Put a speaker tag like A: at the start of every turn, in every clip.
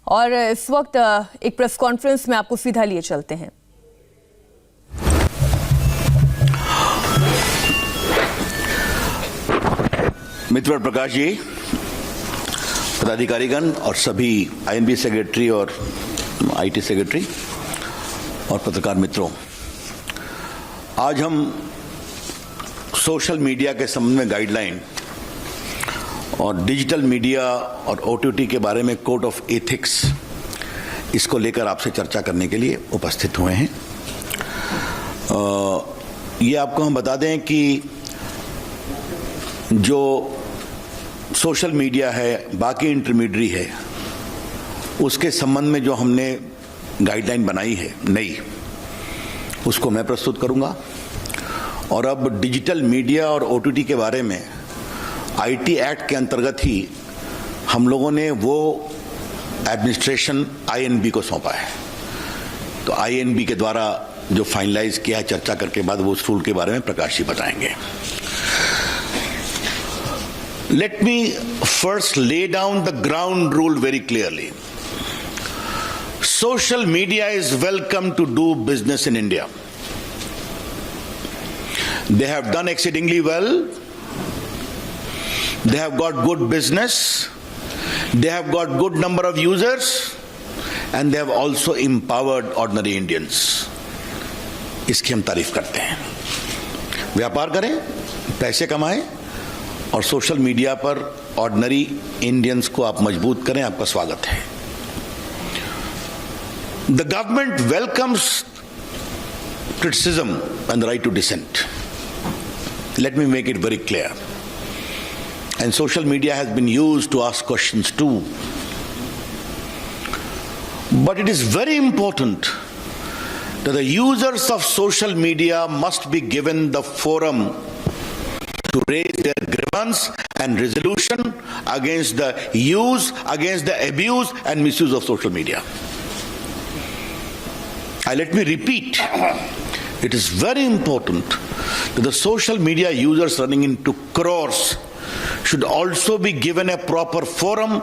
A: और इस वक्त एक प्रेस कॉन्फ्रेंस में आपको सीधा लिए चलते हैं।
B: मित्र प्रकाश जी, पदाधिकारीगण और सभी आईएनबी सेक्रेटरी और आईटी सेक्रेटरी और पत्रकार मित्रों, आज हम सोशल मीडिया के संबंध में गाइडलाइन और डिजिटल मीडिया और ओटीटी के बारे में कोड ऑफ एथिक्स, इसको लेकर आपसे चर्चा करने के लिए उपस्थित हुए हैं। ये आपको हम बता दें कि जो सोशल मीडिया है, बाकी इंटरमीडियरी है, उसके संबंध में जो हमने गाइडलाइन बनाई है नई, उसको मैं प्रस्तुत करूंगा। और अब डिजिटल मीडिया और ओटीटी के बारे में आईटी एक्ट के अंतर्गत ही हम लोगों ने वो एडमिनिस्ट्रेशन आईएनबी को सौंपा है। तो आईएनबी के द्वारा जो फाइनलाइज किया है, चर्चा करके बाद वो उस रूल के बारे में प्रकाश जी बताएंगे। Let me first lay down the ground rule very clearly. Social media is welcome to do business in India. They have done exceedingly well. They have got good business. They have got good number of users. And they have also empowered ordinary Indians. इसकी हम तारीफ करते हैं। व्यापार करें, पैसे कमाएं और सोशल मीडिया पर ऑर्डिनरी इंडियंस को आप मजबूत करें। आपका स्वागत है। The government welcomes criticism and the right to dissent. Let me make it very clear. And social media has been used to ask questions too. But it is very important that the users of social media must be given the forum to raise their grievance and resolution against the use, against the abuse and misuse of social media. Let me repeat, it is very important that the social media users running into crores should also be given a proper forum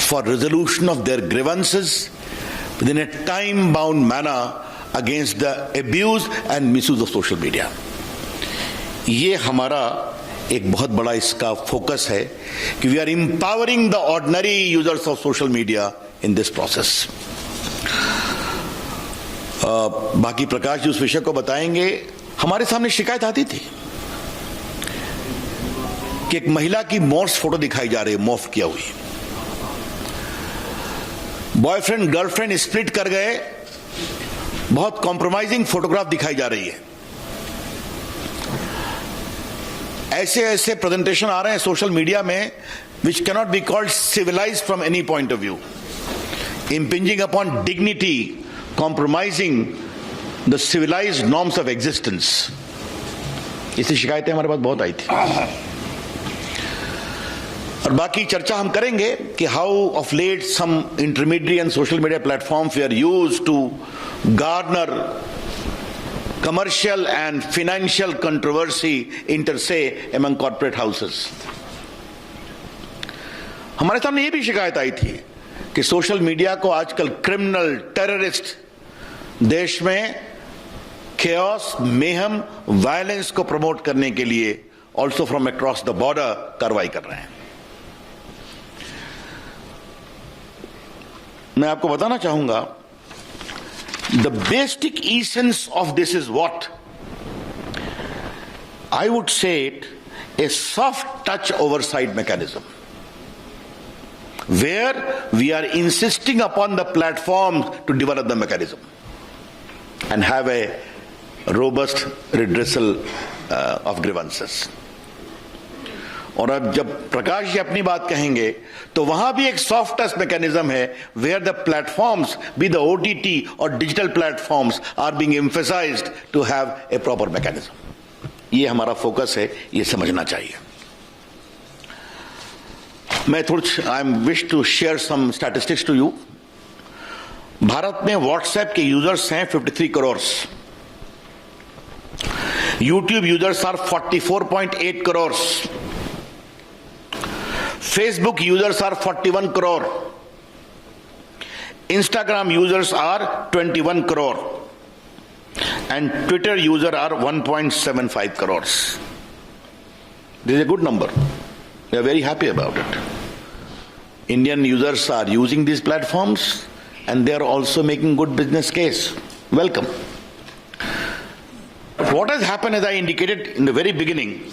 B: for resolution of their grievances within a time-bound manner against the abuse and misuse of social media. ये हमारा एक बहुत बड़ा इसका focus है कि we are empowering the ordinary users of social media in this process. बाकी प्रकाश जी उस विषय को बताएंगे। हमारे सामने शिकायत आती थी कि एक महिला की मॉर्फ फोटो दिखाई जा रही है, मॉर्फ किया हुई, बॉयफ्रेंड गर्लफ्रेंड स्प्लिट कर गए, बहुत कॉम्प्रोमाइजिंग फोटोग्राफ दिखाई जा रही है। ऐसे ऐसे प्रेजेंटेशन आ रहे हैं सोशल मीडिया में which cannot be called civilized from any point of view, impinging upon dignity, compromising the civilized norms of existence. ऐसी शिकायतें हमारे पास बहुत आई थी। और बाकी चर्चा हम करेंगे कि how of late some intermediate and social media platforms we are used to garner commercial and financial controversy inter se among corporate houses. हमारे सामने ये भी शिकायत आई थी कि सोशल मीडिया को आजकल क्रिमिनल, टेररिस्ट देश में chaos, mayhem, वायलेंस को प्रमोट करने के लिए also from across the border कार्रवाई कर रहे हैं। मैं आपको बताना चाहूंगा, the basic essence of this is what? I would say it a soft touch oversight mechanism, where we are insisting upon the platforms to develop the mechanism and have a robust redressal of grievances. और अब जब प्रकाश जी अपनी बात कहेंगे तो वहां भी एक सॉफ्ट टच मैकेनिज्म है where the platforms be the OTT और digital platforms are being emphasised to have a proper mechanism. ये हमारा फोकस है, ये समझना चाहिए। मैं I am wish to share some statistics to you. Bharat में व्हाट्सएप के यूजर्स हैं 53 crore, YouTube users are 44.8 crore, Facebook users are 41 crore, Instagram users are 21 crore and Twitter user are 1.75 crores. This is a good number. We are very happy about it. Indian users are using these platforms and they are also making good business case. Welcome. What has happened, as I indicated in the very beginning,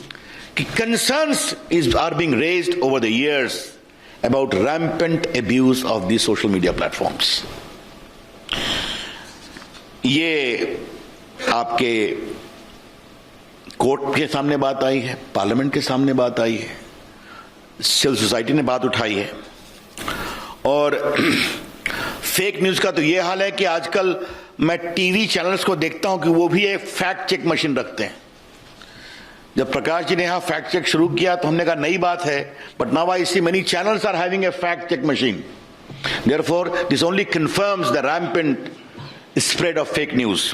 B: concerns are being raised over the years about rampant abuse of these social media platforms. ये आपके court के सामने बात आई है, parliament के सामने बात आई है, सिविल सोसाइटी ने बात उठाई है, और फेक न्यूज का तो ये हाल है कि आजकल मैं टीवी चैनल्स को देखता हूं कि वो भी एक फैक्ट चेक मशीन रखते हैं. जब प्रकाश जी ने यहां फैक्ट चेक शुरू किया तो हमने कहा नई बात है, but now I see many channels are having a fact check machine. Therefore this only confirms the rampant spread of fake news.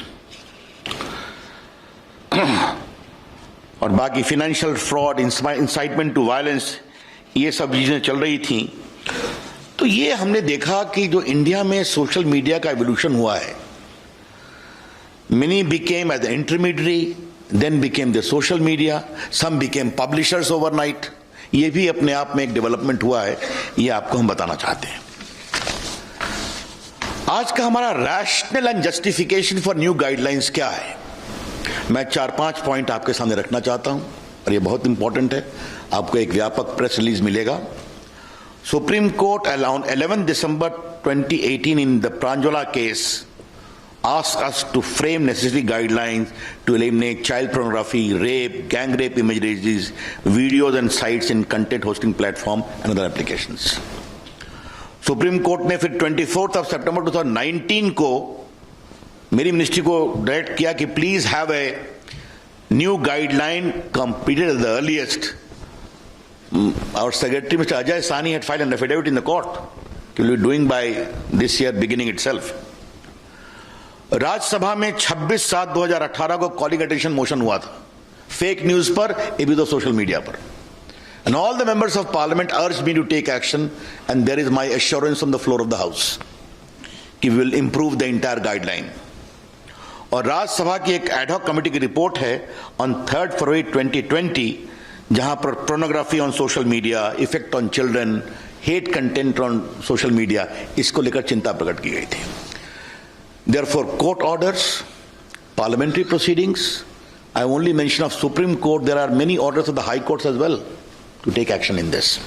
B: और बाकी financial fraud, incitement to violence, ये सब चीजें चल रही थी. तो ये हमने देखा कि जो इंडिया में सोशल मीडिया का एवोल्यूशन हुआ है, many became as an intermediary, then became the social media, some became publishers overnight. ये भी अपने आप में एक डेवलपमेंट हुआ है, ये आपको हम बताना चाहते हैं. आज का हमारा rational and justification for new guidelines क्या है, मैं 4-5 पॉइंट आपके सामने रखना चाहता हूं और ये बहुत इंपॉर्टेंट है. आपको एक व्यापक प्रेस रिलीज मिलेगा. Supreme Court on 11 December 2018 in the Pranjala case asked us to frame necessary guidelines to eliminate child pornography, rape, gang rape images, videos and sites in content hosting platform and other applications. Supreme Court ने फिर 24 September 2019 को मेरी ministry को direct किया कि please have a new guideline completed at the earliest. Our secretary, Mr. Ajay Sani, had filed an affidavit in the court. He will be doing by this year beginning itself. Rajya Sabha में 26/7/2018 को calling attention motion हुआ था fake news पर, ये भी तो social media पर. And all the members of parliament urged me to take action, and there is my assurance on the floor of the house कि we will improve the entire guideline. और राज्यसभा की एक ad hoc committee की report है on 3rd February 2020 जहां पर pornography on social media, effect on children, hate content on social media, इसको लेकर चिंता प्रकट की गई थी. Therefore, court orders, parliamentary proceedings. I only mention of Supreme Court. There are many orders of the High Courts as well to take action in this.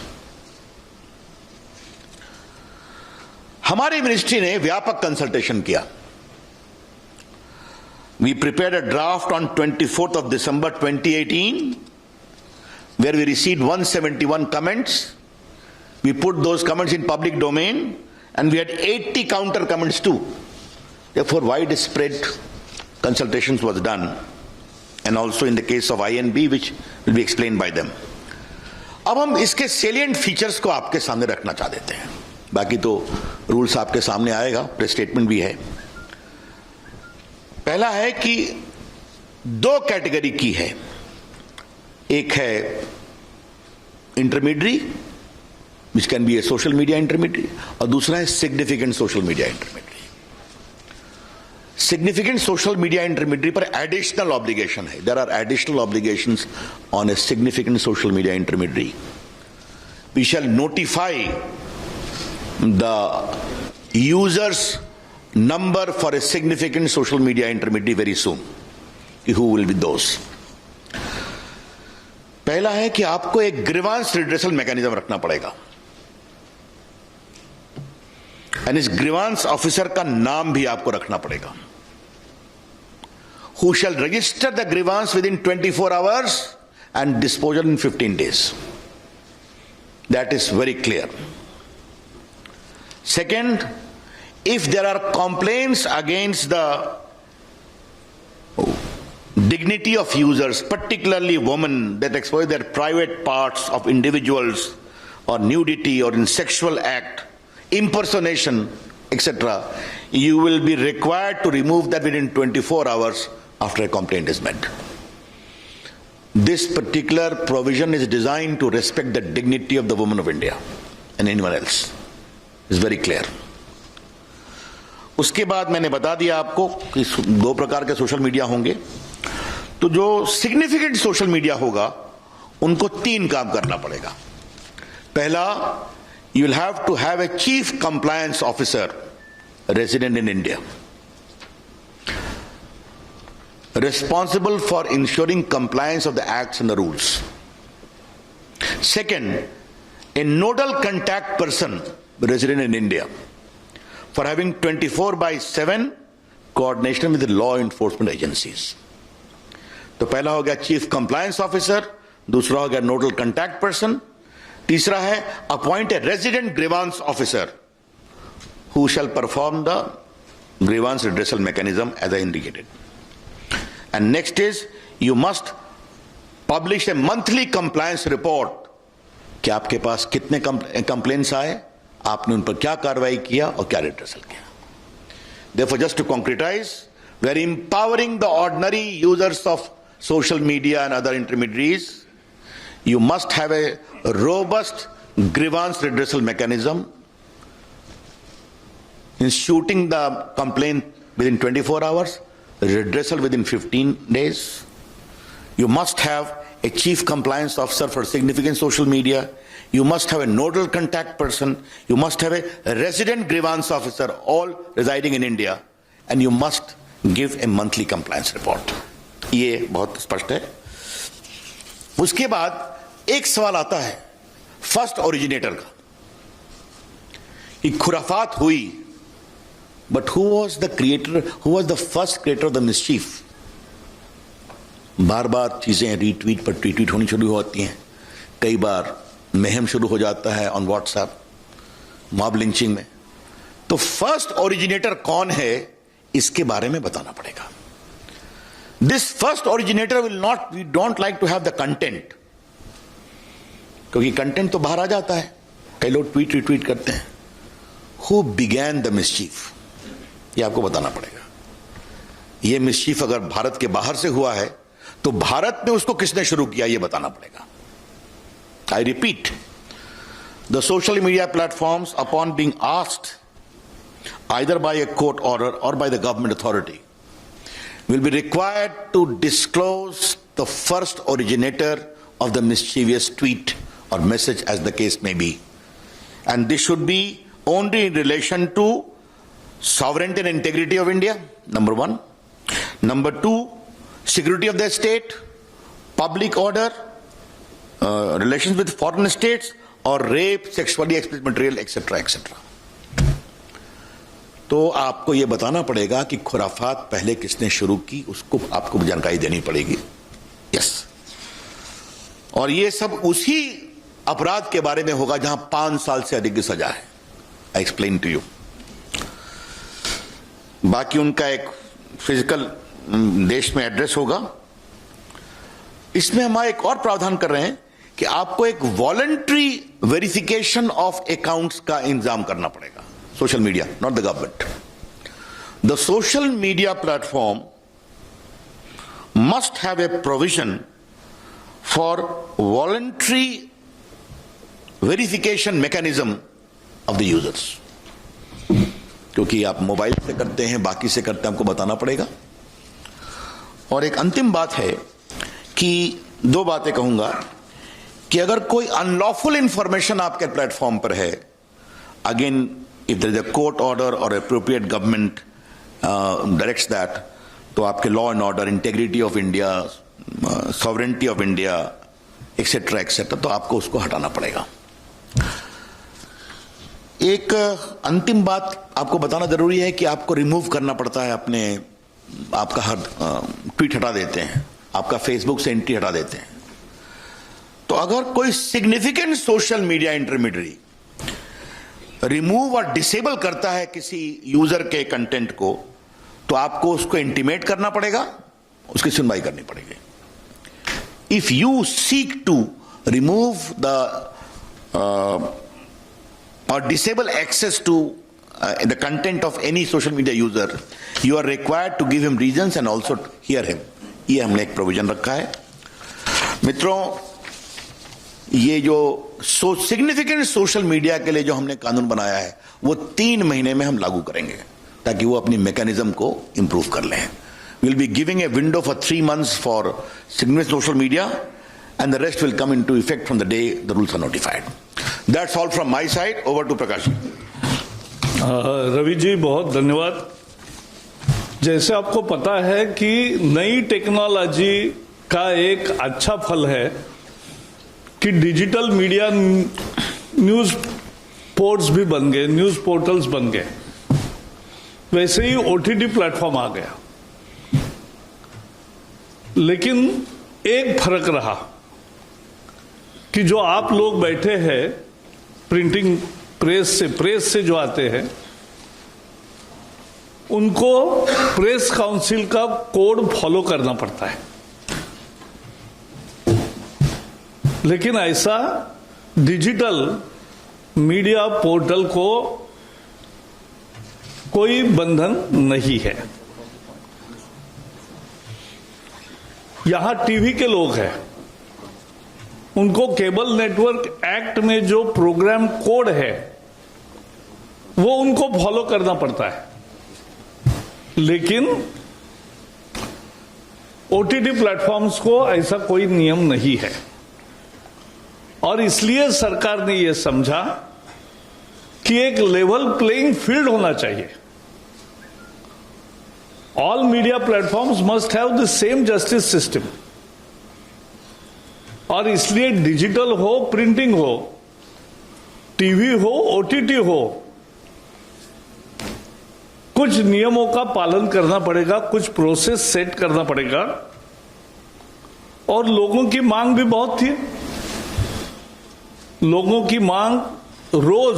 B: हमारी ministry ने व्यापक कंसल्टेशन किया. We prepared a draft on 24th of December 2018, where we received 171 comments. We put those comments in public domain, and we had 80 counter comments too. Therefore, widespread consultations was done, and also in the case of INB, which will be explained by them. अब हम इसके salient features को आपके सामने रखना चाह देते हैं. बाकी तो रूल्स आपके सामने आएगा, प्रेस स्टेटमेंट भी है. पहला है कि 2 कैटेगरी की है. एक है intermediary, which can be a social media intermediary, और दूसरा है significant social media intermediary. Significant social media intermediary पर एडिशनल ऑब्लिगेशन है. There are additional obligations on a significant social media intermediary. We shall notify the users number for a significant social media intermediary very soon. Who will be those. पहला है कि आपको एक grievance redressal mechanism रखना पड़ेगा, and इस grievance officer का नाम भी आपको रखना पड़ेगा. Who shell register the grievance with in 24 hours and disposal in 15 days. That is very clear. Second, if there are complaints against the dignity of users, particularly women, that expose their private parts of individuals, or nudity, or in sexual act, impersonation, etc., you will be required to remove that within 24 hours after a complaint is made. This particular provision is designed to respect the dignity of the women of India and anyone else. It's very clear. उसके बाद मैंने बता दिया आपको कि दो प्रकार के सोशल मीडिया होंगे। तो जो सिग्निफिकेंट सोशल मीडिया होगा उनको तीन काम करना पड़ेगा। पहला, you will have to have a chief compliance officer resident in India, responsible for ensuring compliance of the acts and the rules. Second, a nodal contact person resident in India for having 24/7 coordination with the law enforcement agencies. तो पहला हो गया chief compliance officer, दूसरा हो गया nodal contact person, तीसरा है appoint a resident grievance officer who shall perform the grievance redressal mechanism as I indicated. And next is, you must publish a monthly compliance report कि आपके पास कितने complaints आए, आपने उन पर क्या कार्रवाई किया और क्या रिड्रेसल किया. Therefore, just to concretize, we are empowering the ordinary users of social media and other intermediaries. You must have a robust grievance redressal mechanism, instituting the complaint within 24 hours, redressal within 15 days. You must have a chief compliance officer for significant social media. You must have a nodal contact person. You must have a resident grievance officer, all residing in India. And you must give a monthly compliance report. ये बहुत स्पष्ट है. उसके बाद एक सवाल आता है फर्स्ट ओरिजिनेटर का, कि खुराफात हुई, but who was the creator, who was the first creator of the mischief? बार बार चीजें रीट्वीट पर ट्वीट होनी शुरू होती हैं, कई बार महम शुरू हो जाता है ऑन व्हाट्सएप, मॉब लिंचिंग में. तो फर्स्ट ओरिजिनेटर कौन है, इसके बारे में बताना पड़ेगा. This first originator will not, we don't like to have the content, क्योंकि कंटेंट तो बाहर आ जाता है, कई लोग ट्वीट रिट्वीट करते हैं. हु बिगैन द मिस्चीफ, ये आपको बताना पड़ेगा. ये मिस्चीफ अगर भारत के बाहर से हुआ है तो भारत में उसको किसने शुरू किया, ये बताना पड़ेगा. I repeat, the social media platforms upon being asked either by a court order or by the government authority will be required to disclose the first originator of the mischievous tweet or message, as the case may be, and this should be only in relation to sovereignty and integrity of India, number one. Number two, security of the state, public order, relations with foreign states, or rape, sexually explicit material, etc., etc. तो आपको यह बताना पड़ेगा कि खुराफात पहले किसने शुरू की, उसको आपको जानकारी देनी पड़ेगी. यस. और ये सब उसी अपराध के बारे में होगा जहां 5 साल से अधिक की सजा है. I explain to you. बाकी उनका एक फिजिकल देश में एड्रेस होगा. इसमें हम एक और प्रावधान कर रहे हैं कि आपको एक वॉलंटरी वेरिफिकेशन ऑफ अकाउंट्स का इंतजाम करना पड़ेगा. Social media, not the government. The social media platform must have a provision for voluntary verification mechanism of the users. क्योंकि आप मोबाइल से करते हैं, बाकी से करते हैं, आपको बताना पड़ेगा. और एक अंतिम बात है कि 2 बातें कहूंगा कि अगर कोई अनलॉफुल इंफॉर्मेशन आपके प्लेटफॉर्म पर है, again if there is a court order or appropriate government directs that, तो आपके law and order, integrity of India, sovereignty of India, etc., etc., तो आपको उसको हटाना पड़ेगा. एक अंतिम बात आपको बताना जरूरी है कि आपको रिमूव करना पड़ता है अपने, आपका हर ट्वीट हटा देते हैं, आपका फेसबुक से एंट्री हटा देते हैं. तो अगर कोई significant social media intermediary remove और डिसेबल करता है किसी यूजर के कंटेंट को, तो आपको उसको इंटीमेट करना पड़ेगा, उसकी सुनवाई करनी पड़ेगी. If you seek to remove the or disable access to the content of any social media user, you are required to give him reasons and also hear him. ये हमने एक प्रोविजन रखा है. मित्रों, ये जो सिग्निफिकेंट सोशल मीडिया के लिए जो हमने कानून बनाया है वो 3 महीने में हम लागू करेंगे. ताकि वो अपनी मैकेनिज्म को इंप्रूव कर लें. We'll be giving a window for 3 months for signaling social media, and the rest will come into effect from the day the rules are notified. That's all from my side. Over to Prakash.
C: Ravi ji बहुत धन्यवाद. जैसे आपको पता है कि नई technology का एक अच्छा फल है कि डिजिटल मीडिया न्यूज पोर्ट्स भी बन गए, न्यूज पोर्टल्स बन गए. वैसे ही ओटीटी प्लेटफॉर्म आ गया. लेकिन एक फर्क रहा कि जो आप लोग बैठे हैं प्रिंटिंग प्रेस से जो आते हैं उनको प्रेस काउंसिल का कोड फॉलो करना पड़ता है. लेकिन ऐसा डिजिटल मीडिया पोर्टल को कोई बंधन नहीं है. यहां टीवी के लोग हैं, उनको केबल नेटवर्क एक्ट में जो प्रोग्राम कोड है वो उनको फॉलो करना पड़ता है. लेकिन ओटीटी प्लेटफॉर्म्स को ऐसा कोई नियम नहीं है और इसलिए सरकार ने यह समझा कि एक लेवल प्लेइंग फील्ड होना चाहिए. All media platforms must have the same justice system. और इसलिए डिजिटल हो, प्रिंटिंग हो, टीवी हो, ओटीटी हो, कुछ नियमों का पालन करना पड़ेगा, कुछ प्रोसेस सेट करना पड़ेगा. और लोगों की मांग भी बहुत थी. लोगों की मांग, रोज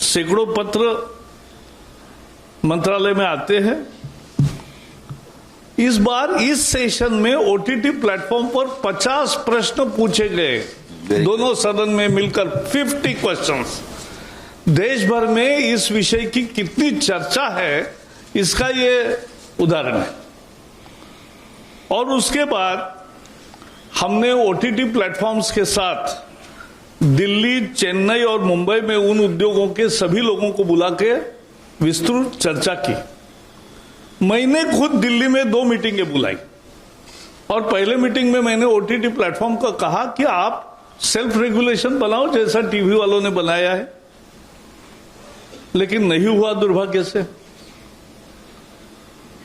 C: सैकड़ों पत्र मंत्रालय में आते हैं. इस बार इस सेशन में ओटीटी प्लेटफॉर्म पर 50 प्रश्न पूछे गए. दोनों सदन में मिलकर 50 क्वेश्चंस. देश भर में इस विषय की कितनी चर्चा है इसका ये उदाहरण है. और उसके बाद हमने ओटीटी प्लेटफॉर्म्स के साथ दिल्ली, चेन्नई और मुंबई में उन उद्योगों के सभी लोगों को बुला के विस्तृत चर्चा की. मैंने खुद दिल्ली में 2 मीटिंगें बुलाई और पहले मीटिंग में मैंने ओटीटी प्लेटफॉर्म को कहा कि आप सेल्फ रेगुलेशन बनाओ जैसा टीवी वालों ने बनाया है. लेकिन नहीं हुआ दुर्भाग्य से.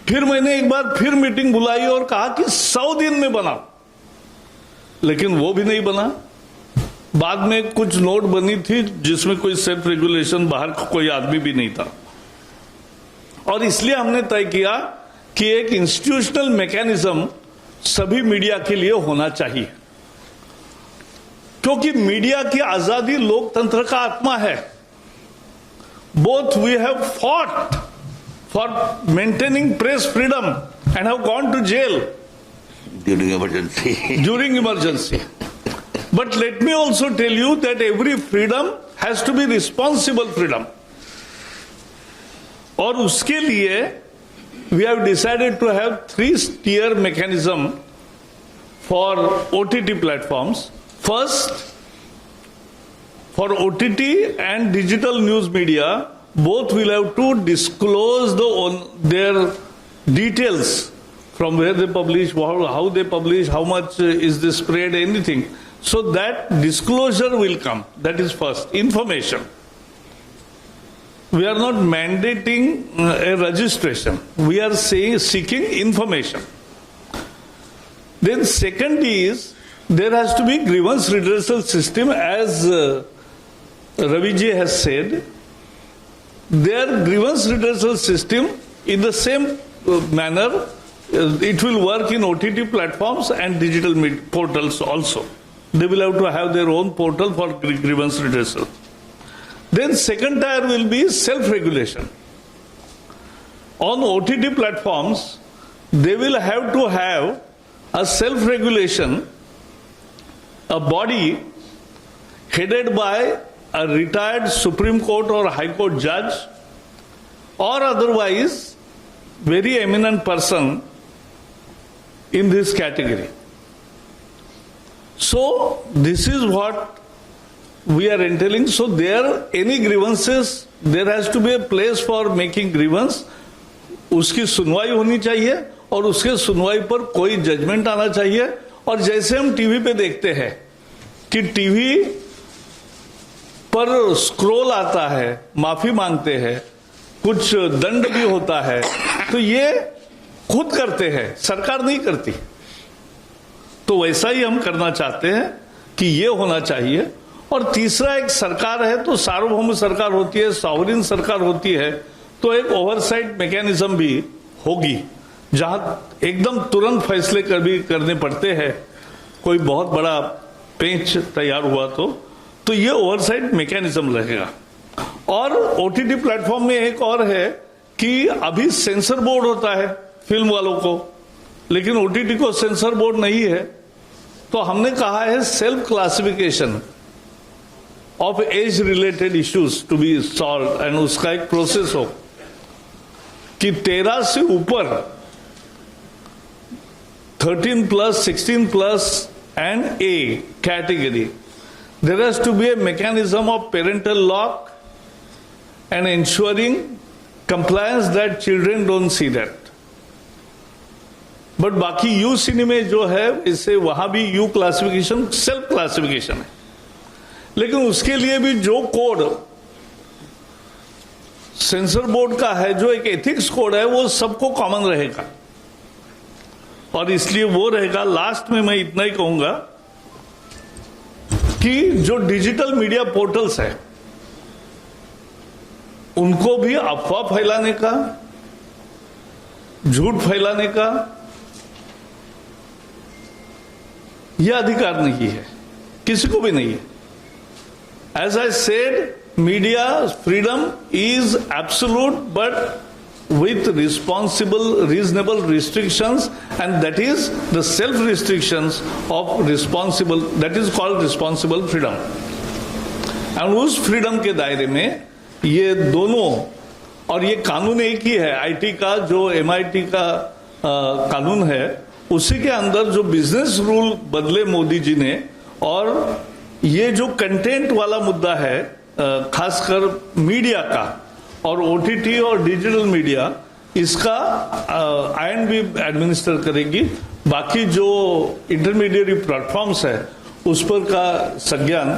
C: फिर मैंने एक बार फिर मीटिंग बुलाई और कहा कि 100 दिन में बनाओ, लेकिन वो भी नहीं बना. बाद में कुछ नोट बनी थी जिसमें कोई सेल्फ रेगुलेशन, बाहर का कोई आदमी भी नहीं था. और इसलिए हमने तय किया कि एक इंस्टीट्यूशनल मैकेनिज्म सभी मीडिया के लिए होना चाहिए, क्योंकि मीडिया की आजादी लोकतंत्र का आत्मा है. Both we have fought for maintaining press freedom and have gone to jail during emergency. But let me also tell you that every freedom has to be responsible freedom. और उसके लिए we have decided to have 3-tier mechanism for OTT platforms. First, for OTT and digital news media, both will have to disclose their details from where they publish, how they publish, how much is the spread, anything. So that disclosure will come. That is first. Information. We are not mandating a registration. We are seeking information. Then second is, there has to be grievance redressal system, as Ravi ji has said. Their grievance redressal system, in the same manner, it will work in OTT platforms and digital portals also. They will have to have their own portal for grievance redressal. Then second tier will be self-regulation. On OTT platforms, they will have to have a self-regulation, a body headed by a retired Supreme Court or High Court judge, or otherwise very eminent person in this category. So this is what we are entailing. So there, any grievances, there has to be a place for making grievance, उसकी सुनवाई होनी चाहिए और उसके सुनवाई पर कोई judgement आना चाहिए। और जैसे हम टीवी पे देखते हैं कि टीवी पर स्क्रॉल आता है, माफी मांगते हैं, कुछ दंड भी होता है, तो ये खुद करते हैं, सरकार नहीं करती। तो वैसा ही हम करना चाहते हैं कि ये होना चाहिए। और तीसरा, एक सरकार है तो सार्वभौम सरकार होती है, सॉवरिन सरकार होती है, तो एक ओवरसाइट मैकेनिज्म भी होगी जहां एकदम तुरंत फैसले करने पड़ते हैं। कोई बहुत बड़ा पेंच तैयार हुआ तो ये ओवरसाइट मैकेनिज्म रहेगा। और ओटीटी प्लेटफॉर्म में एक और है कि अभी सेंसर बोर्ड होता है फिल्म वालों को, लेकिन ओटीटी को सेंसर बोर्ड नहीं है। तो हमने कहा है self classification of age related issues to be solve, and उसका एक प्रोसेस हो कि 13 से ऊपर 13+, 16+ and A category, there has to be a mechanism of parental lock and ensuring compliance that children don't see that. But बाकी you सिनेमे जो है इससे वहां भी यू क्लासिफिकेशन सेल्फ क्लासिफिकेशन है, लेकिन उसके लिए भी जो कोड सेंसर बोर्ड का है, जो एक एथिक्स कोड है, वो सबको कॉमन रहेगा। और इसलिए वो रहेगा। लास्ट में मैं इतना ही कहूंगा कि जो डिजिटल मीडिया पोर्टल्स है उनको भी अफवाह फैलाने का, झूठ फैलाने का यह अधिकार नहीं है, किसी को भी नहीं है। As I said, media freedom is absolute but with responsible, reasonable restrictions, and that is the self restrictions of responsible, that is called responsible freedom. and उस फ्रीडम के दायरे में ये दोनों, और ये कानून एक ही है, आईटी का जो एमआईटी का कानून है, उसी के अंदर जो बिजनेस रूल बदले मोदी जी ने, और ये जो कंटेंट वाला मुद्दा है खासकर मीडिया का और ओटीटी और डिजिटल मीडिया, इसका आईएनबी एडमिनिस्टर करेगी। बाकी जो इंटरमीडिएट प्लेटफॉर्म्स है उस पर का संज्ञान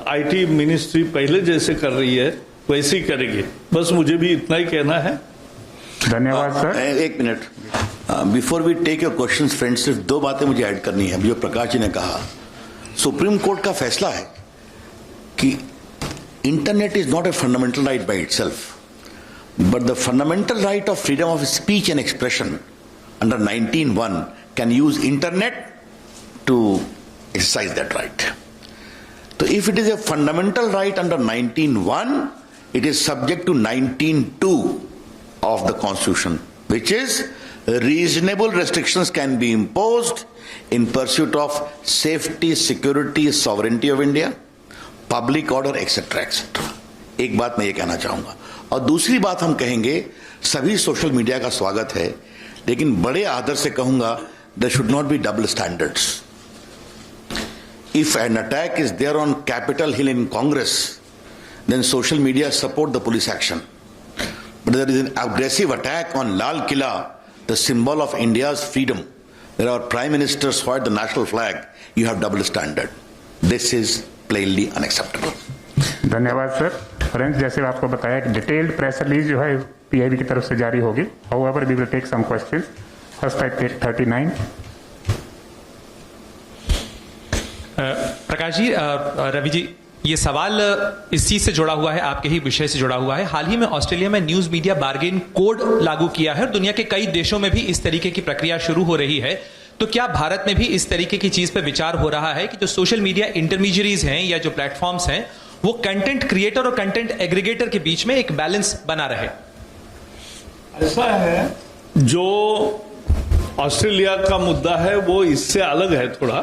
C: आईटी मिनिस्ट्री पहले जैसे कर रही है वैसे ही करेगी। बस मुझे भी इतना ही कहना है।
D: धन्यवाद सर।
B: एक minute, before we take your questions friends, सिर्फ 2 बातें मुझे ऐड करनी है। जो प्रकाश जी ने कहा, सुप्रीम कोर्ट का फैसला है कि Internet is not a fundamental right by itself, but the fundamental right of freedom of speech and expression under 19(1) can use Internet to exercise that right. So if it is a fundamental right under 19(1), it is subject to 19(2) of the Constitution, which is reasonable restrictions can be imposed in pursuit of safety, security, sovereignty of India, public order etcetera etcetera. एक बात मैं ये कहना चाहूंगा। और दूसरी बात हम कहेंगे, सभी सोशल मीडिया का स्वागत है, लेकिन बड़े आदर से कहूंगा, there should not be double standards. If an attack is there on Capitol Hill in Congress, then social media support the police action. But there is an aggressive attack on Lal Qila, the symbol of India's freedom, there are prime ministers for the national flag, you have double standard. This is plainly unacceptable.
D: धन्यवाद sir. Friends, जैसे आपको बताया कि detailed press release जो है PIB की तरफ से जारी होगी। However we will take some questions. First type 39।
E: Prakash ji, Ravi ji, ये सवाल इस चीज से जुड़ा हुआ है, आपके ही विषय से जुड़ा हुआ है। हाल ही में ऑस्ट्रेलिया में न्यूज मीडिया बार्गेन कोड लागू किया है और दुनिया के कई देशों में भी इस तरीके की प्रक्रिया शुरू हो रही है। तो क्या भारत में भी इस तरीके की चीज पर विचार हो रहा है कि जो सोशल मीडिया इंटरमीडियरीज हैं या जो प्लेटफॉर्म्स हैं, वो कंटेंट क्रिएटर और कंटेंट एग्रीगेटर के बीच में एक बैलेंस बना रहे?
C: ऐसा है, जो ऑस्ट्रेलिया का मुद्दा है वो इससे अलग है थोड़ा।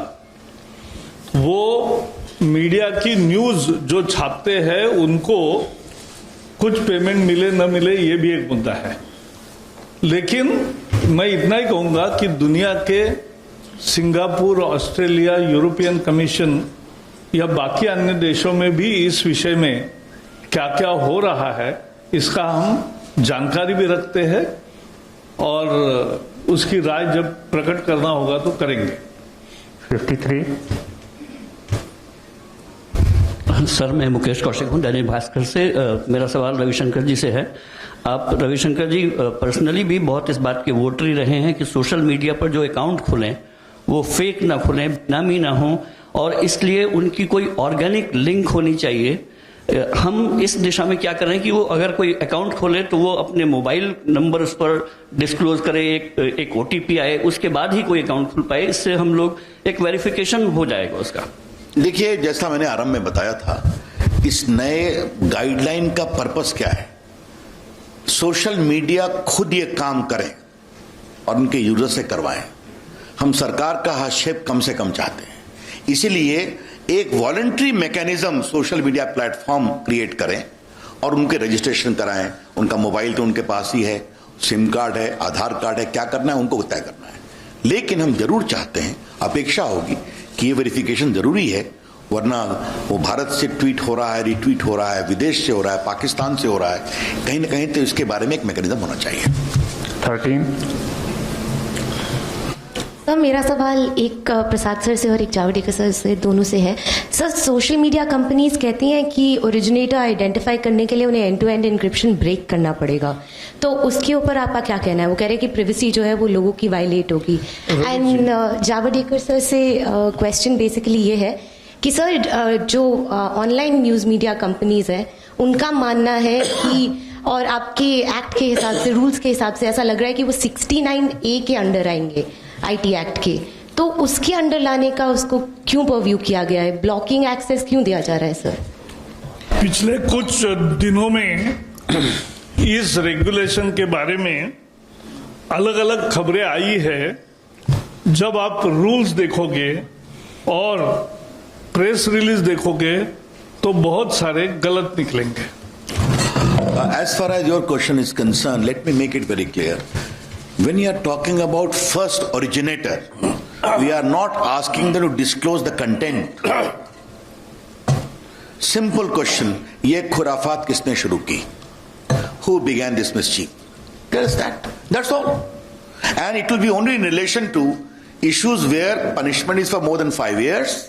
C: वो मीडिया की न्यूज जो छापते हैं उनको कुछ पेमेंट मिले न मिले, ये भी एक मुद्दा है। लेकिन मैं इतना ही कहूंगा कि दुनिया के सिंगापुर, ऑस्ट्रेलिया, यूरोपियन कमीशन या बाकी अन्य देशों में भी इस विषय में क्या क्या हो रहा है इसका हम जानकारी भी रखते हैं और उसकी राय जब प्रकट करना होगा तो करेंगे।
D: 53.
F: सर, मैं मुकेश कौशिक हूँ, दैनिक भास्कर से। मेरा सवाल रविशंकर जी से है। आप रविशंकर जी पर्सनली भी बहुत इस बात के वोटर ही रहे हैं कि सोशल मीडिया पर जो अकाउंट खुलें वो फेक ना खुलें, नामी ना हो, और इसलिए उनकी कोई ऑर्गेनिक लिंक होनी चाहिए। हम इस दिशा में क्या करें कि वो अगर कोई अकाउंट खोले तो वो अपने मोबाइल नंबर उस पर डिस्क्लोज करे, एक OTP आए, उसके बाद ही कोई अकाउंट खुल पाए। इससे हम लोग एक वेरिफिकेशन हो जाएगा उसका।
B: देखिए, जैसा मैंने आरंभ में बताया था, इस नए गाइडलाइन का पर्पस क्या है? सोशल मीडिया खुद ये काम करें और उनके यूजर से करवाएं। हम सरकार का हस्तक्षेप कम से कम चाहते हैं, इसीलिए एक voluntary mechanism social media platform create करें और उनके रजिस्ट्रेशन कराएं। उनका मोबाइल तो उनके पास ही है, सिम कार्ड है, आधार कार्ड है, क्या करना है उनको तय करना है। लेकिन हम जरूर चाहते हैं, अपेक्षा होगी कि ये वेरिफिकेशन जरूरी है, वरना वो भारत से ट्वीट हो रहा है, रिट्वीट हो रहा है, विदेश से हो रहा है, पाकिस्तान से हो रहा है, कहीं ना कहीं तो इसके बारे में एक मैकेनिज्म होना चाहिए।
D: 13.
G: सर, मेरा सवाल एक प्रसाद सर से और एक जावड़ेकर सर से, दोनों से है। सर, सोशल मीडिया कंपनीज कहती हैं कि ओरिजिनेटर आइडेंटिफाई करने के लिए उन्हें end to end encryption break करना पड़ेगा, तो उसके ऊपर आपका क्या कहना है? वो कह रहे हैं कि प्रिवेसी जो है वो लोगों की वायलेट होगी। एंड जावड़ेकर सर से क्वेश्चन बेसिकली ये है कि सर, जो ऑनलाइन न्यूज़ मीडिया कंपनीज हैं उनका मानना है कि, और आपके एक्ट के हिसाब से, रूल्स के हिसाब से ऐसा लग रहा है कि वो 69A के अंडर आएंगे, IT एक्ट के, तो उसके अंडर लाने का उसको क्यों परव्यू किया गया है? ब्लॉकिंग एक्सेस क्यों दिया जा रहा है सर?
C: पिछले कुछ दिनों में इस रेगुलेशन के बारे में अलग अलग खबरें आई है। जब आप रूल्स देखोगे और प्रेस रिलीज देखोगे तो बहुत सारे गलत निकलेंगे।
B: As far as your question is concerned, let me make it very clear. When you are talking about first originator, we are not asking them to disclose the content. Simple question, ये खुराफात किसने शुरू की? Who began this mischief? Tell us that. That's all. And it will be only in relation to issues where punishment is for more than 5 years,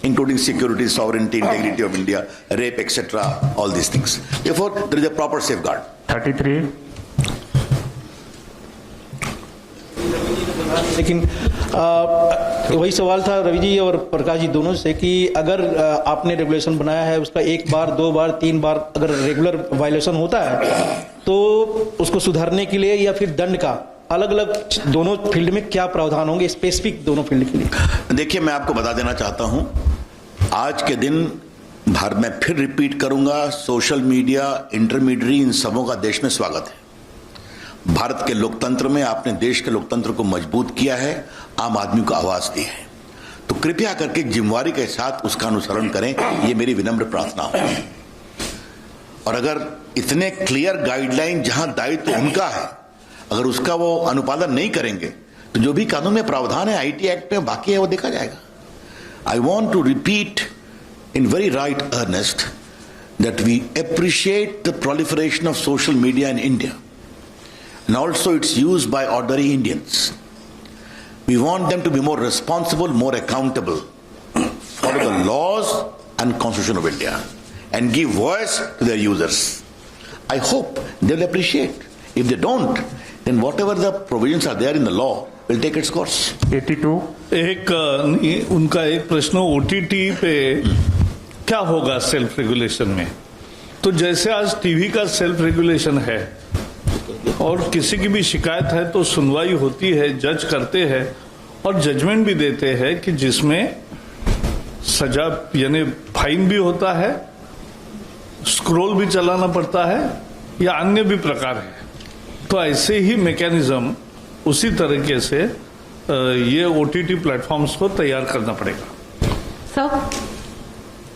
B: including security, sovereignty, integrity of India, rape, etc., all these things. Therefore, there is a proper safeguard.
D: 33.
H: लेकिन वही सवाल था रवि जी और प्रकाश जी दोनों से कि अगर आपने रेगुलेशन बनाया है, उसका 1 बार 2 बार 3 बार अगर रेगुलर वायलेशन होता है तो उसको सुधारने के लिए या फिर दंड का अलग अलग दोनों फील्ड में क्या प्रावधान होंगे, स्पेसिफिक दोनों फील्ड के लिए?
B: देखिए, मैं आपको बता देना चाहता हूं, आज के दिन भारत में फिर रिपीट करूंगा, सोशल मीडिया, इंटरमीडियरी, इन सबों का देश में स्वागत है। भारत के लोकतंत्र में आपने देश के लोकतंत्र को मजबूत किया है, आम आदमी को आवाज दी है, तो कृपया करके जिम्मेवारी के साथ उसका अनुसरण करें, ये मेरी विनम्र प्रार्थना है। और अगर इतने क्लियर गाइडलाइन, जहां दायित्व उनका है, अगर उसका वो अनुपालन नहीं करेंगे तो जो भी कानून में प्रावधान है IT एक्ट में बाकी है वो देखा जाएगा। I want to repeat in very right earnest that we appreciate the proliferation of social media in India and also its use by ordinary Indians. We want them to be more responsible, more accountable, follow the laws and Constitution of India and give voice to their users. I hope they'll appreciate. If they don't, then whatever the provisions are there in the law will take its course.
D: 82.
C: उनका एक प्रश्न OTT पे क्या होगा self regulation में? तो जैसे आज टीवी का सेल्फ रेगुलेशन है और किसी की भी शिकायत है तो सुनवाई होती है, जज करते हैं और जजमेंट भी देते हैं कि जिसमें सजा यानी फाइन भी होता है, स्क्रॉल भी चलाना पड़ता है या अन्य भी प्रकार है। तो ऐसे ही मैकेनिज्म उसी तरीके से ये OTT प्लेटफॉर्म्स को तैयार करना पड़ेगा।
G: Sir,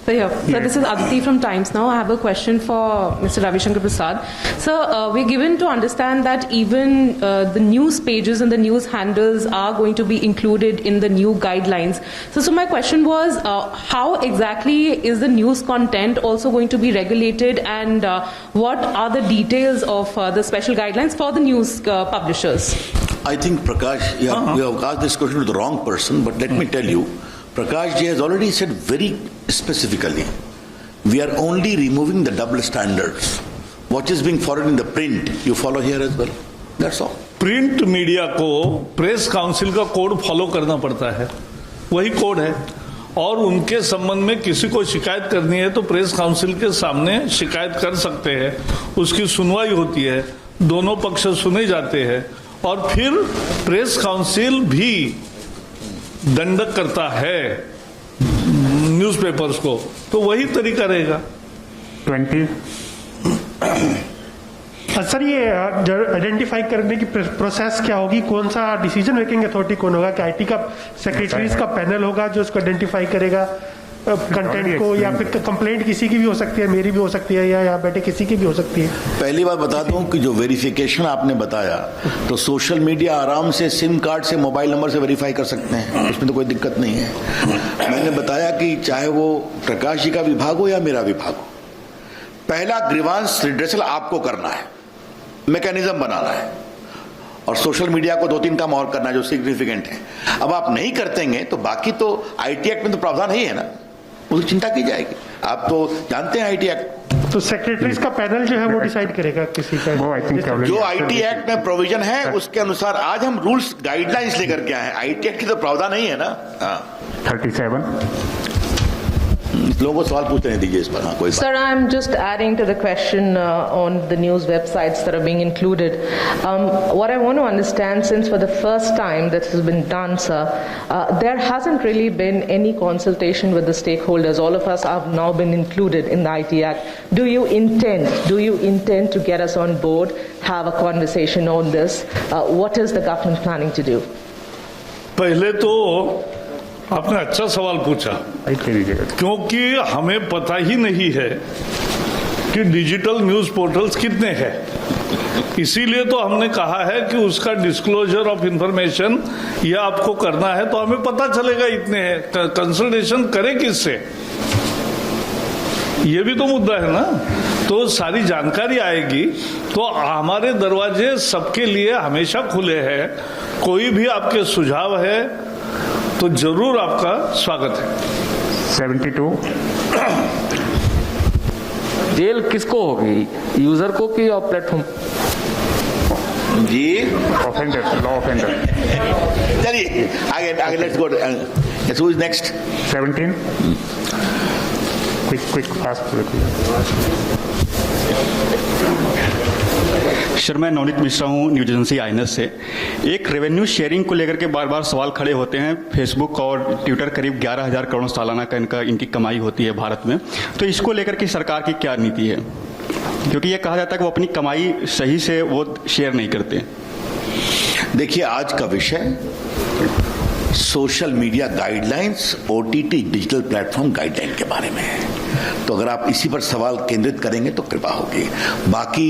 I: So, this is Aditi from Times Now. I have a question for Mr. Ravi Shankar Prasad. Sir, we're given to understand that even the news pages and the news handles are going to be included in the new guidelines. So my question was, how exactly is the news content also going to be regulated, and what are the details of the special guidelines for the news publishers?
B: I think Prakash, you have asked this question to the wrong person, but let me tell you, Prakash ji has already said very specifically, we are only removing the double standards. What is being followed in the print, you follow here as well. That's all.
C: Print media को press council का code follow करना पड़ता है, वही code है, और उनके संबंध में किसी को शिकायत करनी है तो प्रेस काउंसिल के सामने शिकायत कर सकते हैं, उसकी सुनवाई होती है, दोनों पक्ष सुने जाते हैं, और फिर प्रेस काउंसिल भी दंडक करता है न्यूज़पेपर्स को, तो वही तरीका रहेगा।
D: 20
J: सर, ये आइडेंटिफाई करने की प्रोसेस क्या होगी? कौन सा डिसीजन मेकिंग अथॉरिटी कौन होगा? कि आईटी का सेक्रेटरीज का पैनल होगा जो उसको आइडेंटिफाई करेगा कंटेंट को, या फिर कंप्लेंट किसी की भी हो सकती है, मेरी भी हो सकती है, या यहाँ बैठे किसी की भी हो सकती है? पहली
B: बात बता दूं कि जो वेरिफिकेशन आपने बताया, तो सोशल मीडिया आराम से सिम कार्ड से, मोबाइल नंबर से वेरीफाई कर सकते हैं, उसमें तो कोई दिक्कत नहीं है। मैंने बताया कि चाहे वो प्रकाश जी का विभाग हो या मेरा विभाग हो, पहला ग्रीवांस रिड्रेसल आपको करना है, मैकेनिज्म बनाना है, और सोशल मीडिया को 2-3 काम और करना है जो सिग्निफिकेंट है। अब आप नहीं करतेंगे तो बाकी तो आईटी एक्ट में तो प्रावधान ही है ना, उसकी चिंता की जाएगी। आप तो जानते हैं आईटी एक्ट, तो सेक्रेटरीज का पैनल जो है वो डिसाइड करेगा किसी का, वो आई थिंक जो आईटी एक्ट में प्रोविजन है उसके अनुसार आज हम रूल्स गाइडलाइंस लेकर के आए हैं। आईटी एक्ट की तो प्रावधान नहीं है ना।
D: 37
B: लोगों को सवाल पूछने दीजिए इस पर। हाँ, कोई
K: Sir, I'm just adding to the question on the news websites that are being included. What I want to understand, since for the first time this has been done, sir, there hasn't really been any consultation with the stakeholders. All of us have now been included in the IT Act. Do you intend to get us on board, have a conversation on this? What is the government planning to do?
C: पहले तो आपने अच्छा सवाल पूछा, क्योंकि हमें पता ही नहीं है कि डिजिटल न्यूज पोर्टल्स कितने हैं। इसीलिए तो हमने कहा है कि उसका डिस्क्लोजर ऑफ इंफॉर्मेशन ये आपको करना है, तो हमें पता चलेगा इतने हैं। कंसल्टेशन करें किससे, ये भी तो मुद्दा है ना। तो सारी जानकारी आएगी, तो हमारे दरवाजे सबके लिए हमेशा खुले हैं। कोई भी आपके सुझाव है तो जरूर आपका स्वागत है।
D: 72
L: जेल किसको होगी, यूजर को कि और प्लेटफॉर्म?
B: जी,
D: ऑफेंडर, लॉ ऑफेंडर।
B: चलिए आगे let's go. Who is next?
D: 17 quick fast.
M: Sir, मैं नवनीत मिश्रा हूँ, न्यूज एजेंसी आईएनएस से। एक रेवेन्यू शेयरिंग को लेकर के बार बार सवाल खड़े होते हैं। फेसबुक और ट्विटर करीब 11,000 करोड़ सालाना का इनकी कमाई होती है भारत में, तो इसको लेकर के सरकार की क्या नीति है? क्योंकि ये कहा जाता है कि वो अपनी कमाई सही से वो शेयर नहीं करते।
B: देखिए, आज का विषय social media guidelines, OTT digital platform guideline के बारे में है, तो अगर आप इसी पर सवाल केंद्रित करेंगे तो कृपा होगी। बाकी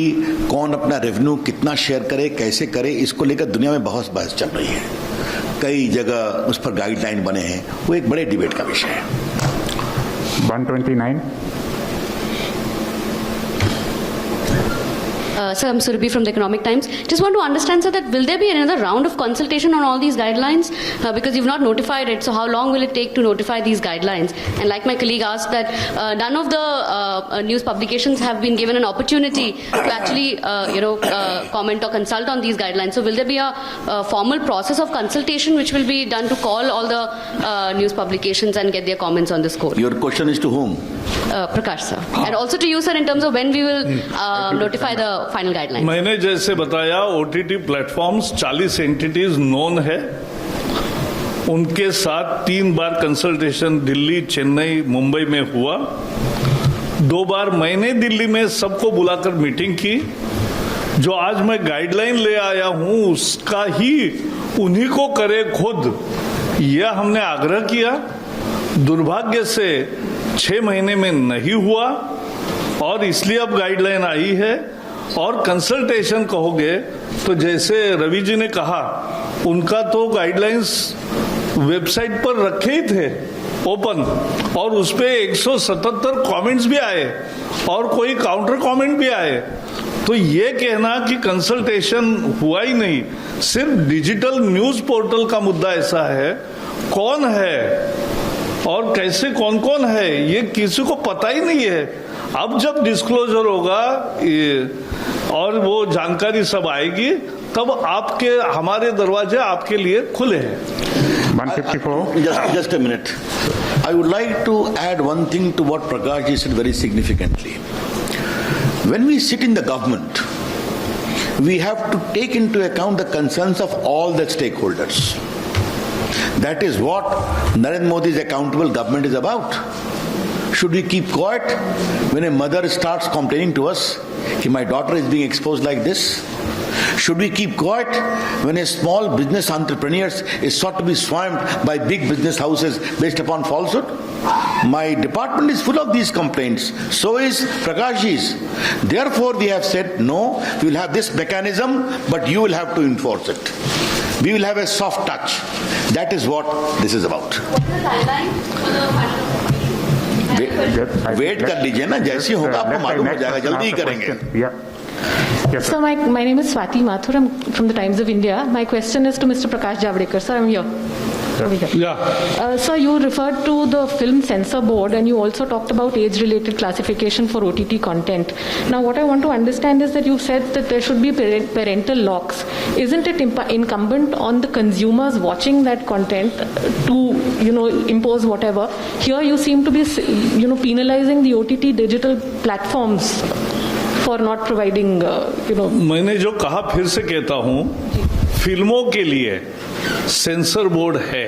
B: कौन अपना रेवेन्यू कितना शेयर करे, कैसे करे, इसको लेकर दुनिया में बहुत बहस चल रही है, कई जगह उस पर गाइडलाइन बने हैं, वो एक बड़े डिबेट का विषय है।
D: 129
N: Sir, I'm Surabhi from the Economic Times. Just want to understand, sir, that will there be another round of consultation on all these guidelines? Because you've not notified it, so how long will it take to notify these guidelines? And like my colleague asked, that none of the news publications have been given an opportunity to actually, comment or consult on these guidelines. So will there be a formal process of consultation which will be done to call all the news publications and get their comments on this code?
B: Your question is to whom?
N: Prakash, sir. And also to you, sir, in terms of when we will notify the final guidelines.
C: मैंने जैसे बताया, OTT platforms 40 entities known है, उनके साथ 3 बार consultation Delhi, Chennai, Mumbai में हुआ। 2 बार मैंने दिल्ली में सबको बुलाकर मीटिंग की। जो आज मैं गाइडलाइन ले आया हूं उसका ही उन्हीं को करे खुद, यह हमने आग्रह किया। दुर्भाग्य से 6 महीने में नहीं हुआ और इसलिए अब गाइडलाइन आई है। और कंसल्टेशन कहोगे तो जैसे रवि जी ने कहा, उनका तो गाइडलाइंस वेबसाइट पर रखे ही थे ओपन, और उस पे 177 कमेंट्स भी आए और कोई काउंटर कमेंट भी आए। तो ये कहना कि कंसल्टेशन हुआ ही नहीं, सिर्फ डिजिटल न्यूज पोर्टल का मुद्दा ऐसा है, कौन है और कैसे कौन कौन है ये किसी को पता ही नहीं है। अब जब डिस्क्लोजर होगा और वो जानकारी सब आएगी, तब आपके हमारे दरवाजे आपके लिए खुले हैं।
D: 154.
B: Just a minute. I would like to add one thing to what Prakash ji said very significantly. When we sit in the government, we have to take into account the concerns of all the stakeholders. That is what Narendra Modi's accountable government is about. Should we keep quiet when a mother starts complaining to us that my daughter is being exposed like this? Should we keep quiet when a small business entrepreneur is sought to be swamped by big business houses based upon falsehood? My department is full of these complaints. So is Prakashji's. Therefore, we have said, no, we will have this mechanism, but you will have to enforce it. We will have a soft touch. That is what this is about.
N: What is the timeline for the final?
B: Wait कर लीजिए ना, जैसे होगा आपको मालूम हो जाएगा, जल्दी ही करेंगे।
I: Yes, so my name is Swati Mathur. I'm from the Times of India. My question is to Mr. Prakash Javadekar. Sir, I'm here.
C: Yeah.
I: Sir, you referred to the Film Censor Board and you also talked about age-related classification for OTT content. Now, what I want to understand is that you said that there should be parental locks. Isn't it incumbent on the consumers watching that content to, impose whatever? Here you seem to be, penalizing the OTT digital platforms for not providing,
C: मैंने जो कहा फिर से कहता हूं, फिल्मों के लिए सेंसर बोर्ड है,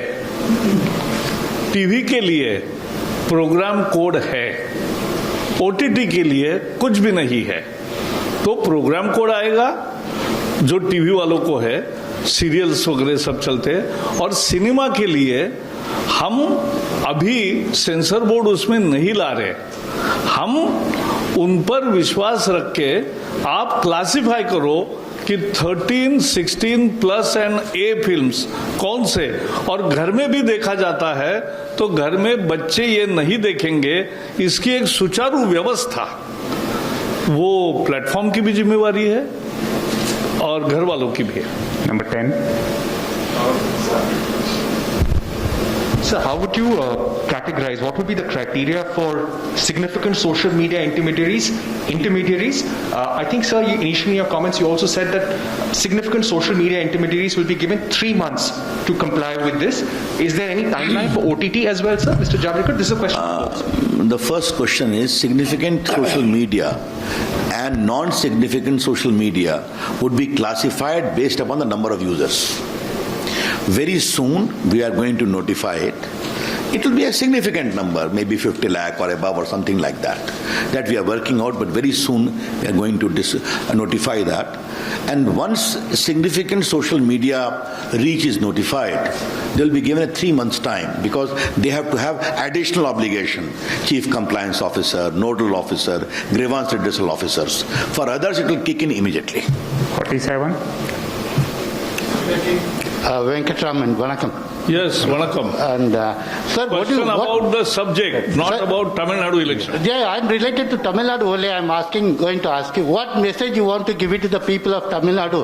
C: टीवी के लिए प्रोग्राम कोड है, ओटीटी के लिए कुछ भी नहीं है। तो प्रोग्राम कोड आएगा जो टीवी वालों को है, सीरियल्स वगैरह सब चलते हैं, और सिनेमा के लिए हम अभी सेंसर बोर्ड उसमें नहीं ला रहे। हम उन पर विश्वास रख के आप क्लासिफाई करो कि 13, 16 प्लस एंड ए फिल्म्स कौन से, और घर में भी देखा जाता है तो घर में बच्चे ये नहीं देखेंगे। इसकी एक सुचारू व्यवस्था वो प्लेटफॉर्म की भी जिम्मेवारी है और घर वालों की भी है।
D: Number 10.
O: So how would you categorize, what would be the criteria for significant social media intermediaries? I think, sir, initially in your comments you also said that significant social media intermediaries will be given 3 months to comply with this. Is there any timeline for OTT as well, sir? Mr. Javadekar, this is a question.
B: The first question is significant social media and non-significant social media would be classified based upon the number of users. Very soon we are going to notify it. It will be a significant number, maybe 50 lakh or above or something like that we are working out, but very soon we are going to notify that. And once significant social media reach is notified, they will be given a 3 months time, because they have to have additional obligation, chief compliance officer, nodal officer, grievance redressal officers. For others it will kick in immediately.
D: 47.
P: Venkatraman, vanakkam.
C: Yes, vanakkam.
P: And sir,
C: question about the subject, not about Tamil Nadu election.
P: Yeah, I'm related to Tamil Nadu only. I'm going to ask you, what message you want to give it to the people of Tamil Nadu?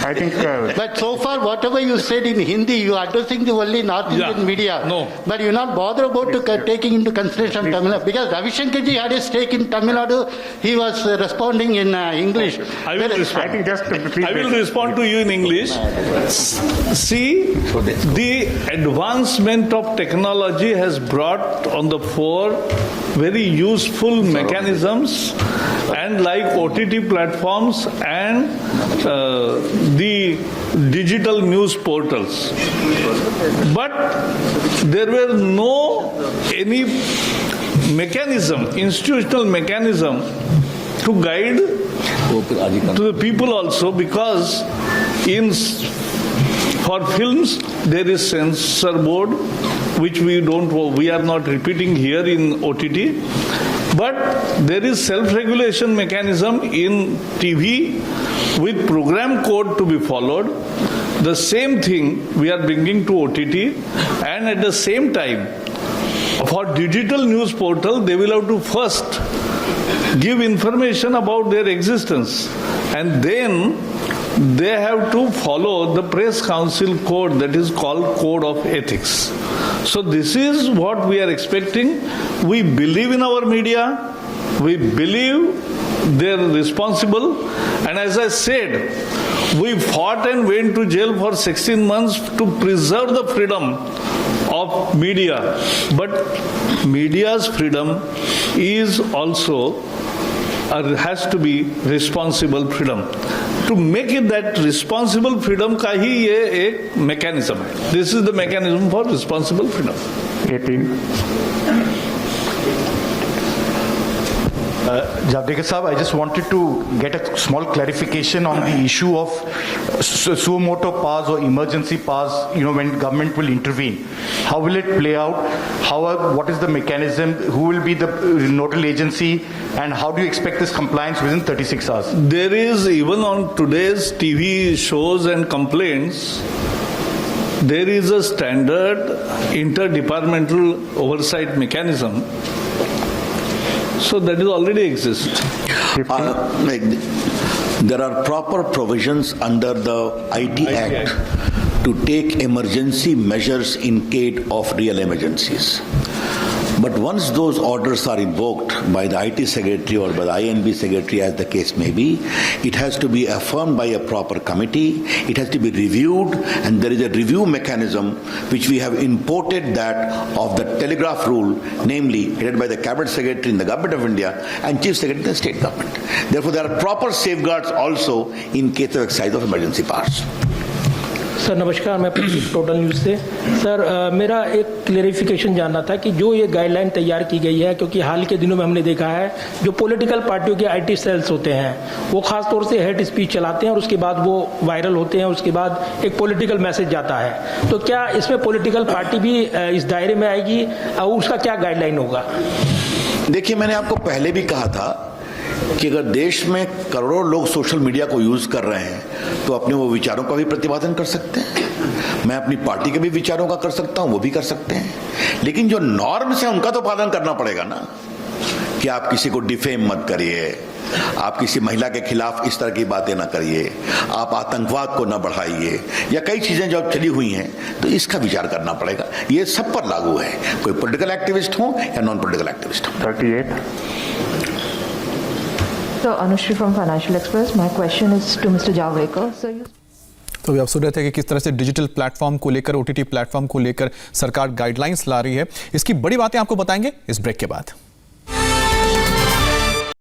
D: I think.
P: But so far, whatever you said in Hindi, you are addressing the only North Indian media.
C: No.
P: But you're not bothered about taking into consideration Tamil Nadu, because Ravi Shankar ji had a stake in Tamil Nadu. He was responding in English.
C: I will respond.
D: I think just
C: I will respond to you in English. See, the advancement of technology has brought on the fore very useful mechanisms, and like OTT platforms and the digital news portals. But there were any mechanism, institutional mechanism to guide to the people also, because for films there is censor board, which we are not repeating here in OTT. But there is self-regulation mechanism in TV with program code to be followed. The same thing we are bringing to OTT, and at the same time, for digital news portal, they will have to first give information about their existence, and then they have to follow the press council code that is called Code of Ethics. So this is what we are expecting. We believe in our media. We believe they are responsible. And as I said, we fought and went to jail for 16 months to preserve the freedom of media. But media's freedom is also has to be responsible freedom. To make it that responsible freedom का ही ये एक mechanism है. This is the mechanism for responsible freedom.
D: 18.
Q: Javadekar Saab, I just wanted to get a small clarification on the issue of suo motu powers or emergency powers, when government will intervene. How will it play out? What is the mechanism? Who will be the nodal agency? And how do you expect this compliance within 36 hours?
C: There is, even on today's TV shows and complaints, there is a standard interdepartmental oversight mechanism. So that is already exists.
B: There are proper provisions under the IT Act to take emergency measures in case of real emergencies. But once those orders are invoked by the IT secretary or by the INB secretary, as the case may be, it has to be affirmed by a proper committee, it has to be reviewed, and there is a review mechanism which we have imported that of the telegraph rule, namely headed by the cabinet secretary in the government of India and chief secretary in the state government. Therefore, there are proper safeguards also in case of exercise of emergency powers.
H: Sir नमस्कार, मैं total news से sir मेरा एक clarification जानना था कि जो ये गाइडलाइन तैयार की गई है, क्योंकि हाल के दिनों में हमने देखा है जो पॉलिटिकल पार्टियों के आईटी सेल्स होते हैं वो खास तौर से हेट स्पीच चलाते हैं और उसके बाद वो वायरल होते हैं, उसके बाद एक पॉलिटिकल मैसेज जाता है, तो क्या इसमें पॉलिटिकल पार्टी भी इस दायरे में आएगी और उसका क्या गाइडलाइन होगा?
B: देखिए, मैंने आपको पहले भी कहा था कि अगर देश में करोड़ों लोग सोशल मीडिया को यूज कर रहे हैं तो अपने वो विचारों का भी प्रतिपादन कर सकते हैं, मैं अपनी पार्टी के भी विचारों का कर सकता हूं, वो भी कर सकते हैं, लेकिन जो नॉर्म्स है उनका तो पालन करना पड़ेगा ना, कि आप किसी को डिफेम मत करिए, आप किसी महिला के खिलाफ इस तरह की बातें ना करिए, आप आतंकवाद को ना बढ़ाइए, या कई चीजें जो अब चली हुई हैं, तो इसका विचार करना पड़ेगा। ये सब पर लागू है, कोई पॉलिटिकल एक्टिविस्ट हो या नॉन पॉलिटिकल एक्टिविस्ट हो।
D: 38.
K: So, Anushri from Financial Express, my question is to Mr. Javadekar. Sir,
R: तो अभी आप सुन रहे थे कि किस तरह से डिजिटल प्लेटफॉर्म को लेकर, ओटीटी प्लेटफॉर्म को लेकर सरकार गाइडलाइंस ला रही है। इसकी बड़ी बातें आपको बताएंगे इस ब्रेक के बाद।